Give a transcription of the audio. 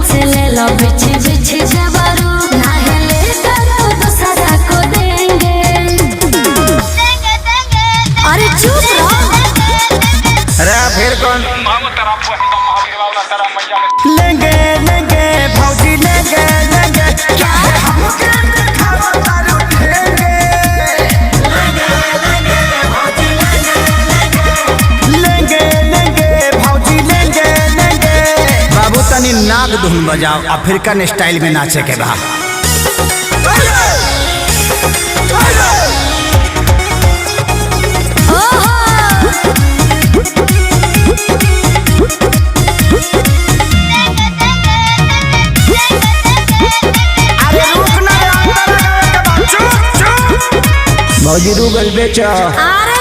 हमसे ले लो बिछे बिछे जबरू नहीं लेगा तो दूसरा को देंगे। अरे चुप रहो। अरे फिर कौन लेंगे लेंगे भौजी लेंगे लेंगे क्या हमके दिखावा तारू लेंगे लेंगे लेंगे भौजी लेंगे लेंगे। बाबू तनी नाग धुन बजाओ अफ्रीकन स्टाइल में नाचे के बा। भौजी रूगल बेचो। अरे